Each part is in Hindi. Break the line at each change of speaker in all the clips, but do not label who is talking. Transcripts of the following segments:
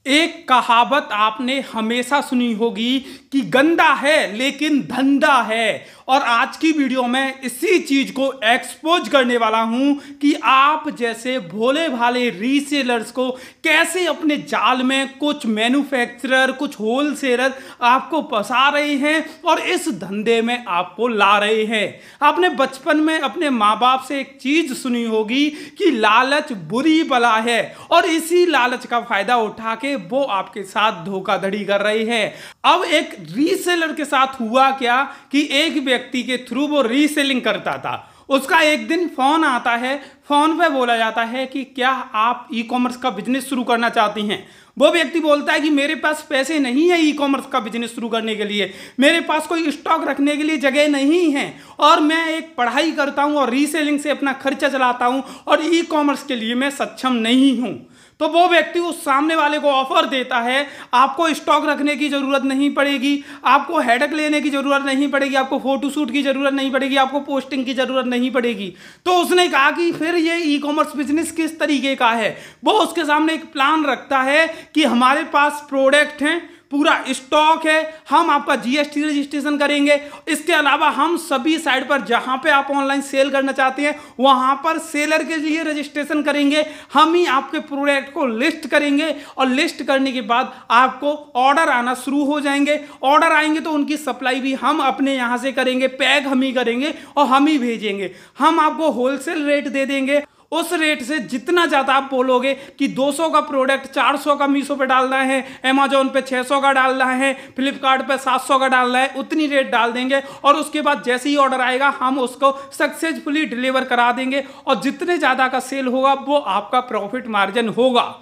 एक कहावत आपने हमेशा सुनी होगी कि गंदा है लेकिन धंधा है। और आज की वीडियो में इसी चीज को एक्सपोज करने वाला हूं कि आप जैसे भोले भाले रीसेलर्स को कैसे अपने जाल में कुछ मैन्युफैक्चरर, कुछ होलसेलर आपको फंसा रहे हैं और इस धंधे में आपको ला रहे हैं। आपने बचपन में अपने माँ बाप से एक चीज सुनी होगी कि लालच बुरी बला है, और इसी लालच का फायदा उठा के वो आपके साथ धोखाधड़ी कर रहे हैं। अब एक रीसेलर के साथ हुआ क्या कि एक व्यक्ति के थ्रू वो रीसेलिंग करता था, उसका एक दिन फोन आता है। फोन पे बोला जाता है कि क्या आप ई कॉमर्स का बिजनेस शुरू करना चाहती हैं। वो व्यक्ति बोलता है कि मेरे पास पैसे नहीं है ई कॉमर्स का बिजनेस शुरू करने के लिए, मेरे पास कोई स्टॉक रखने के लिए जगह नहीं है, और मैं एक पढ़ाई करता हूं और रीसेलिंग से अपना खर्चा चलाता हूं और ई कॉमर्स के लिए मैं सक्षम नहीं हूं। तो वो व्यक्ति उस सामने वाले को ऑफर देता है, आपको स्टॉक रखने की जरूरत नहीं पड़ेगी, आपको हेडक लेने की जरूरत नहीं पड़ेगी, आपको फोटोशूट की जरूरत नहीं पड़ेगी, आपको पोस्टिंग की जरूरत नहीं पड़ेगी। तो उसने कहा कि फिर ये ई कॉमर्स बिजनेस किस तरीके का है। वो उसके सामने एक प्लान रखता है कि हमारे पास प्रोडक्ट हैं, पूरा स्टॉक है, हम आपका जीएसटी रजिस्ट्रेशन करेंगे, इसके अलावा हम सभी साइट पर जहां पे आप ऑनलाइन सेल करना चाहते हैं वहां पर सेलर के लिए रजिस्ट्रेशन करेंगे, हम ही आपके प्रोडक्ट को लिस्ट करेंगे, और लिस्ट करने के बाद आपको ऑर्डर आना शुरू हो जाएंगे। ऑर्डर आएंगे तो उनकी सप्लाई भी हम अपने यहां से करेंगे, पैक हम ही करेंगे और हम ही भेजेंगे। हम आपको होलसेल रेट दे देंगे, उस रेट से जितना ज़्यादा आप बोलोगे कि 200 का प्रोडक्ट 400 का मीशो पे डालना है, अमेजोन पे 600 का डालना है, फ्लिपकार्ट पे 700 का डालना है, उतनी रेट डाल देंगे, और उसके बाद जैसे ही ऑर्डर आएगा हम उसको सक्सेसफुली डिलीवर करा देंगे, और जितने ज़्यादा का सेल होगा वो आपका प्रॉफिट मार्जिन होगा।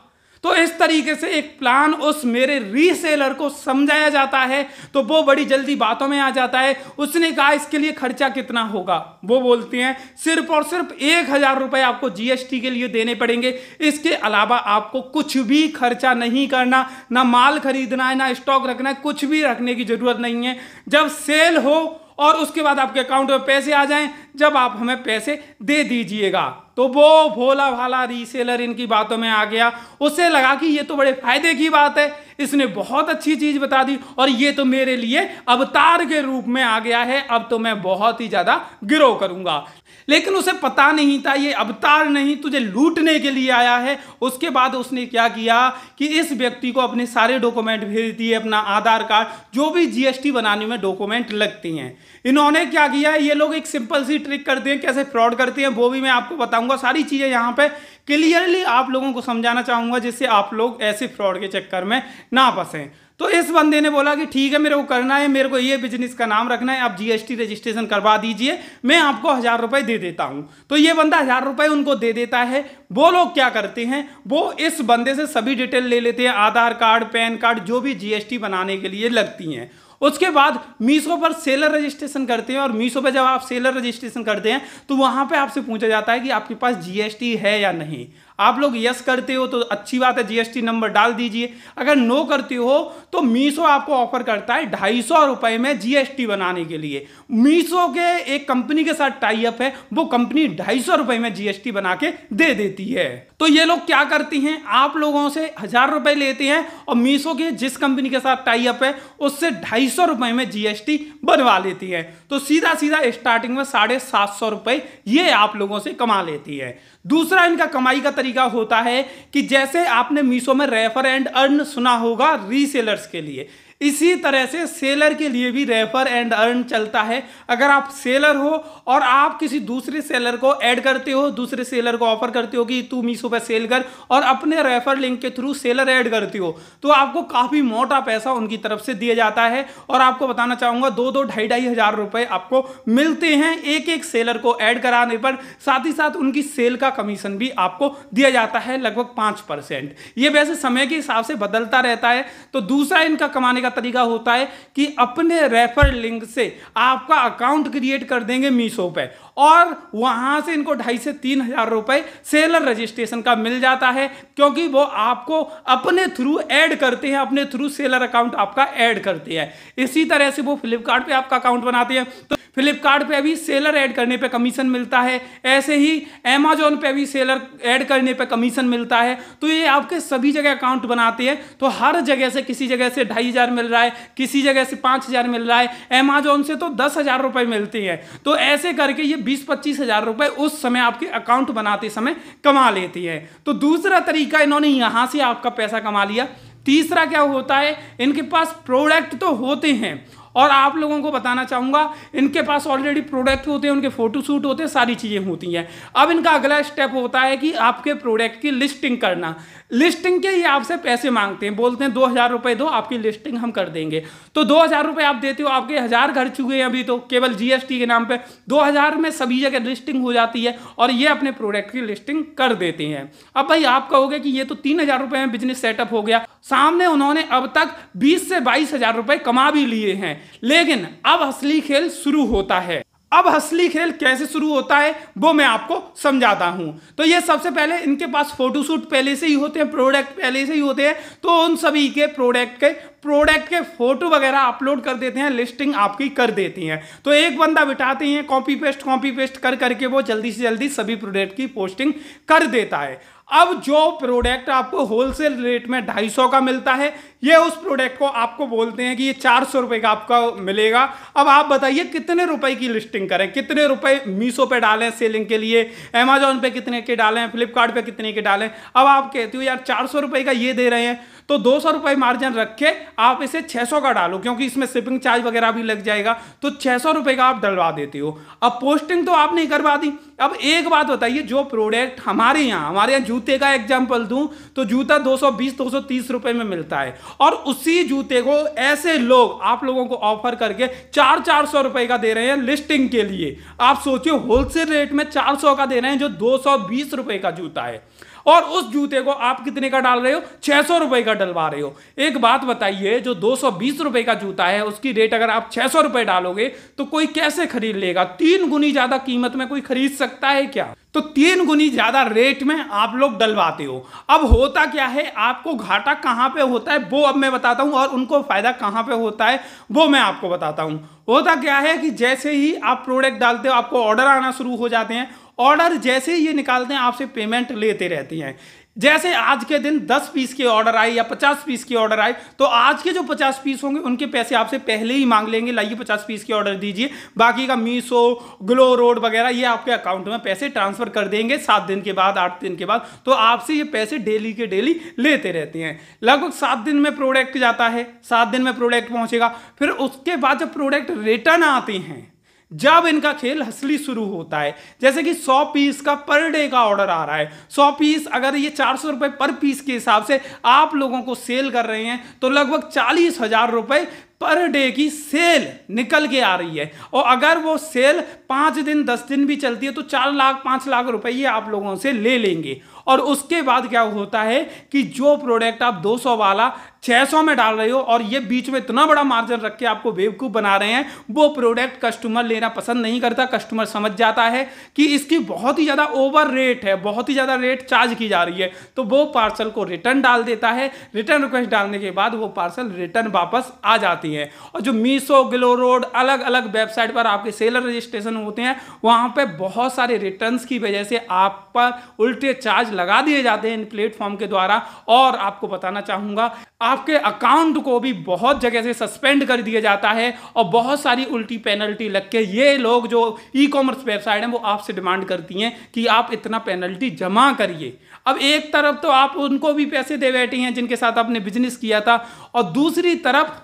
तो इस तरीके से एक प्लान उस मेरे रीसेलर को समझाया जाता है, तो वो बड़ी जल्दी बातों में आ जाता है। उसने कहा इसके लिए खर्चा कितना होगा, वो बोलते हैं सिर्फ और सिर्फ 1000 रुपए आपको जीएसटी के लिए देने पड़ेंगे, इसके अलावा आपको कुछ भी खर्चा नहीं करना, ना माल खरीदना है, ना स्टॉक रखना है, कुछ भी रखने की जरूरत नहीं है। जब सेल हो और उसके बाद आपके अकाउंट में पैसे आ जाएं, जब आप हमें पैसे दे दीजिएगा। तो वो भोला भाला रीसेलर इनकी बातों में आ गया, उसे लगा कि ये तो बड़े फायदे की बात है, इसने बहुत अच्छी चीज बता दी और ये तो मेरे लिए अवतार के रूप में आ गया है, अब तो मैं बहुत ही ज्यादा ग्रो करूंगा। लेकिन उसे पता नहीं था ये अवतार नहीं, तुझे लूटने के लिए आया है। उसके बाद उसने क्या किया कि इस व्यक्ति को अपने सारे डॉक्यूमेंट भेज दिए, अपना आधार कार्ड, जो भी जीएसटी बनाने में डॉक्यूमेंट लगते हैं। इन्होंने क्या किया, ये लोग एक सिंपल सी ट्रिक करते हैं, कैसे फ्रॉड करते हैं वो भी मैं आपको बताऊंगा। सारी चीजें यहाँ पे क्लियरली आप लोगों को समझाना चाहूंगा, जिससे आप लोग ऐसे फ्रॉड के चक्कर में ना फंसें। तो इस बंदे ने बोला कि ठीक है, मेरे को करना है, मेरे को ये बिजनेस का नाम रखना है, आप जीएसटी रजिस्ट्रेशन करवा दीजिए, मैं आपको 1000 रुपए दे देता हूं। तो ये बंदा 1000 रुपए उनको दे देता है। वो लोग क्या करते हैं, वो इस बंदे से सभी डिटेल ले लेते हैं, आधार कार्ड, पैन कार्ड, जो भी जीएसटी बनाने के लिए लगती हैं। उसके बाद मीशो पर सेलर रजिस्ट्रेशन करते हैं, और मीशो पर जब आप सेलर रजिस्ट्रेशन करते हैं तो वहां पे आपसे पूछा जाता है कि आपके पास जीएसटी है या नहीं। आप लोग यस करते हो तो अच्छी बात है, जीएसटी नंबर डाल दीजिए। अगर नो करते हो तो मीशो आपको ऑफर करता है 250 रुपए में जीएसटी बनाने के लिए। मीशो के एक कंपनी के साथ टाई अप है, वो कंपनी 250 रुपए में जीएसटी बना के दे देती है। तो ये लोग क्या करती हैं, आप लोगों से 1000 रुपए लेते हैं और मीशो के जिस कंपनी के साथ टाई अप है उससे 250 रुपए में जीएसटी बनवा लेती है। तो सीधा सीधा स्टार्टिंग में 750 रुपए ये आप लोगों से कमा लेती है। दूसरा इनका कमाई का तरीका होता है कि जैसे आपने मीशो में रेफर एंड अर्न सुना होगा रीसेलर्स के लिए, इसी तरह से सेलर के लिए भी रेफर एंड अर्न चलता है। अगर आप सेलर हो और आप किसी दूसरे सेलर को ऐड करते हो, दूसरे सेलर को ऑफर करते हो कि तू मीशो पे सेल कर, और अपने रेफर लिंक के थ्रू सेलर ऐड करते हो, तो आपको काफी मोटा पैसा उनकी तरफ से दिया जाता है। और आपको बताना चाहूंगा 2-2 हजार रुपए आपको मिलते हैं एक एक सेलर को ऐड कराने पर। साथ ही साथ उनकी सेल का कमीशन भी आपको दिया जाता है, लगभग 5%। ये वैसे समय के हिसाब से बदलता रहता है। तो दूसरा इनका कमाने का तरीका होता है कि अपने रेफर लिंक से आपका अकाउंट क्रिएट कर देंगे मीशो पे और वहां से इनको 2,500 से 3,000 रुपए सेलर रजिस्ट्रेशन का मिल जाता है, क्योंकि वो आपको अपने थ्रू ऐड करते हैं, अपने थ्रू सेलर अकाउंट आपका ऐड करते हैं। इसी तरह से वो फ्लिपकार्ट पे आपका अकाउंट बनाते हैं तो फ्लिपकार्ट पे भी सेलर ऐड करने पे कमीशन मिलता है, ऐसे ही अमेजोन पे भी सेलर ऐड करने पे कमीशन मिलता है। तो ये आपके सभी जगह अकाउंट बनाते हैं, तो हर जगह से किसी जगह से 2,500 मिल रहा है, किसी जगह से 5,000 मिल रहा है, अमेजोन से तो 10,000 रुपए मिलते हैं। तो ऐसे करके ये 20-25 हजार रुपए उस समय आपके अकाउंट बनाते समय कमा लेती है। तो दूसरा तरीका इन्होंने यहां से आपका पैसा कमा लिया। तीसरा क्या होता है, इनके पास प्रोडक्ट तो होते हैं और आप लोगों को बताना चाहूंगा इनके पास ऑलरेडी प्रोडक्ट होते हैं, उनके फोटोशूट होते हैं, सारी चीजें होती हैं। अब इनका अगला स्टेप होता है कि आपके प्रोडक्ट की लिस्टिंग करना। लिस्टिंग के ये आपसे पैसे मांगते हैं, बोलते हैं 2,000 रुपए दो, आपकी लिस्टिंग हम कर देंगे। तो 2,000 रुपए आप देते हो, आपके 1,000 घर चुके हैं अभी तो केवल जीएसटी के नाम पे। 2,000 में सभी जगह लिस्टिंग हो जाती है और ये अपने प्रोडक्ट की लिस्टिंग कर देते हैं। अब भाई आप कहोगे कि ये तो 3,000 रुपए में बिजनेस सेटअप हो गया, सामने उन्होंने अब तक 20 से 22,000 रुपए कमा भी लिए हैं। लेकिन अब असली खेल शुरू होता है। अब असली खेल कैसे शुरू होता है वो मैं आपको समझाता हूं। तो ये सबसे पहले इनके पास फोटोशूट पहले से ही होते हैं, प्रोडक्ट पहले से ही होते हैं, तो उन सभी के प्रोडक्ट के फोटो वगैरह अपलोड कर देते हैं, लिस्टिंग आपकी कर देती हैं। तो एक बंदा बिठाते हैं, कॉपी पेस्ट कर करके वो जल्दी से जल्दी सभी प्रोडक्ट की पोस्टिंग कर देता है। अब जो प्रोडक्ट आपको होलसेल रेट में 250 का मिलता है, ये उस प्रोडक्ट को आपको बोलते हैं कि ये 400 रुपए का आपका मिलेगा। अब आप बताइए कितने रुपए की लिस्टिंग करें, कितने रुपए मीशो पे डालें सेलिंग के लिए, अमेजोन पे कितने के डालें, फ्लिपकार्ट पे कितने के डालें। अब आप कहते हो यार 400 रुपए का ये दे रहे हैं, तो 200 रुपए मार्जिन रख के आप इसे 600 का डालो, क्योंकि इसमें शिपिंग चार्ज वगैरह भी लग जाएगा, तो 600 रुपए का आप डलवा देते हो। अब पोस्टिंग तो आपने करवा दी। अब एक बात बताइए, जो प्रोडक्ट हमारे यहाँ जूते का एग्जांपल दूं तो जूता 220-230 रुपए में मिलता है और उसी जूते को ऐसे लोग आप लोगों को ऑफर करके 400 रुपए का दे रहे हैं लिस्टिंग के लिए। आप सोचिए होलसेल रेट में 400 का दे रहे हैं, जो 220 रुपए का जूता है, और उस जूते को आप कितने का डाल रहे हो, 600 रुपए का डलवा रहे हो। एक बात बताइए, जो 220 रुपए का जूता है उसकी रेट अगर आप 600 रुपए डालोगे तो कोई कैसे खरीद लेगा? 3 गुनी ज्यादा कीमत में कोई खरीद सकता है क्या? तो 3 गुनी ज्यादा रेट में आप लोग डलवाते हो। अब होता क्या है, आपको घाटा कहां पे होता है वो अब मैं बताता हूं, और उनको फायदा कहां पे होता है वो मैं आपको बताता हूं। होता क्या है कि जैसे ही आप प्रोडक्ट डालते हो आपको ऑर्डर आना शुरू हो जाते हैं, ऑर्डर जैसे ही ये निकालते हैं आपसे पेमेंट लेते रहती हैं। जैसे आज के दिन 10 पीस के ऑर्डर आए या 50 पीस के ऑर्डर आए, तो आज के जो 50 पीस होंगे उनके पैसे आपसे पहले ही मांग लेंगे, लाइए 50 पीस के ऑर्डर दीजिए, बाकी का मीशो, ग्लो रोड वगैरह ये आपके अकाउंट में पैसे ट्रांसफर कर देंगे 7 दिन के बाद, 8 दिन के बाद। तो आपसे ये पैसे डेली के डेली लेते रहते हैं। लगभग 7 दिन में प्रोडक्ट जाता है, 7 दिन में प्रोडक्ट पहुंचेगा। फिर उसके बाद जब प्रोडक्ट रिटर्न आते हैं, जब इनका खेल असली शुरू होता है, जैसे कि 100 पीस का पर डे का ऑर्डर आ रहा है, 100 पीस अगर ये 400 रुपए पर पीस के हिसाब से आप लोगों को सेल कर रहे हैं, तो लगभग 40,000 रुपए पर डे की सेल निकल के आ रही है। और अगर वो सेल 5 दिन 10 दिन भी चलती है तो 4 लाख 5 लाख रुपए ये आप लोगों से ले लेंगे। और उसके बाद क्या होता है कि जो प्रोडक्ट आप 200 वाला 600 में डाल रहे हो और ये बीच में इतना बड़ा मार्जिन रख के आपको बेवकूफ बना रहे हैं, वो प्रोडक्ट कस्टमर लेना पसंद नहीं करता। कस्टमर समझ जाता है कि इसकी बहुत ही ज्यादा ओवर रेट है, बहुत ही ज्यादा रेट चार्ज की जा रही है, तो वो पार्सल को रिटर्न डाल देता है। रिटर्न रिक्वेस्ट डालने के बाद वो पार्सल रिटर्न वापस आ जाती है। और जो मीशो, ग्लो रोड, अलग अलग वेबसाइट पर आपके सेलर रजिस्ट्रेशन होते हैं, वहां पे बहुत सारे रिटर्न्स की वजह से आप पर उल्टे चार्ज लगा दिए जाते हैं इन प्लेटफॉर्म के द्वारा। और आपको बताना चाहूंगा, आपके अकाउंट को भी बहुत जगह से सस्पेंड कर दिया जाता है और बहुत सारी उल्टी पेनल्टी लग के ये लोग जो ई कॉमर्स वेबसाइट हैं वो आपसे डिमांड करती हैं कि आप इतना पेनल्टी जमा करिए। अब एक तरफ तो आप उनको भी पैसे दे बैठे हैं जिनके साथ आपने बिजनेस किया था, और दूसरी तरफ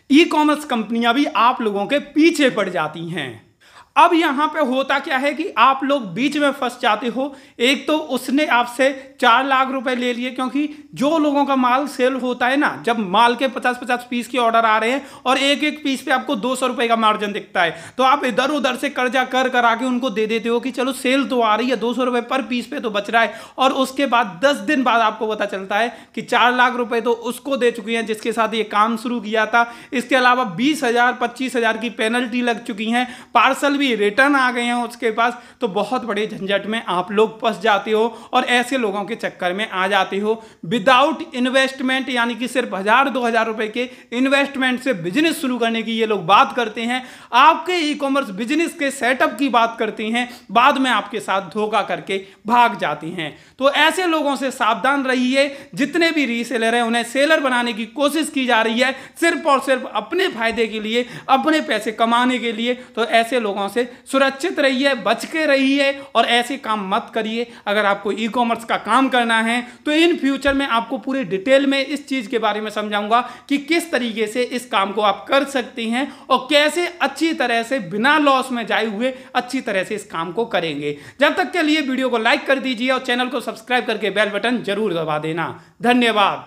ई कॉमर्स कंपनियां भी आप लोगों के पीछे पड़ जाती हैं। अब यहां पे होता क्या है कि आप लोग बीच में फंस जाते हो। एक तो उसने आपसे 4 लाख रुपए ले लिए, क्योंकि जो लोगों का माल सेल होता है ना, जब माल के 50-50 पीस के ऑर्डर आ रहे हैं और एक एक पीस पे आपको 200 रुपए का मार्जिन दिखता है, तो आप इधर उधर से कर्जा कर करा के उनको दे देते हो कि चलो सेल तो आ रही है, 200 रुपए पर पीस पे तो बच रहा है। और उसके बाद 10 दिन बाद आपको पता चलता है कि 4 लाख रुपए तो उसको दे चुकी हैं जिसके साथ ये काम शुरू किया था। इसके अलावा 20,000 25,000 की पेनल्टी लग चुकी है, पार्सल भी रिटर्न आ गए हैं उसके पास। तो बहुत बड़े झंझट में आप लोग फंस जाते हो और ऐसे लोगों के चक्कर में आ जाते हो। विदाउट इन्वेस्टमेंट, यानी कि सिर्फ 1,000-2,000 रुपए के इन्वेस्टमेंट से बिजनेस शुरू करने की ये लोग बात करते हैं, आपके ई कॉमर्स बिजनेस के सेटअप की बात करते हैं, बाद में आपके साथ धोखा करके भाग जाती हैं। तो ऐसे लोगों से सावधान रहिए। जितने भी रीसेलर हैं उन्हें सेलर बनाने की कोशिश की जा रही है सिर्फ और सिर्फ अपने फायदे के लिए, अपने पैसे कमाने के लिए। तो ऐसे लोगों से सुरक्षित रहिए, बच के रहिए और ऐसे काम मत करिए। अगर आपको ई कॉमर्स का काम करना है तो इन फ्यूचर में आपको पूरे डिटेल में इस चीज के बारे में समझाऊंगा कि किस तरीके से इस काम को आप कर सकते हैं और कैसे अच्छी तरह से बिना लॉस में जाए हुए अच्छी तरह से इस काम को करेंगे। जब तक के लिए वीडियो को लाइक कर दीजिए और चैनल को सब्सक्राइब करके बेल बटन जरूर दबा देना। धन्यवाद।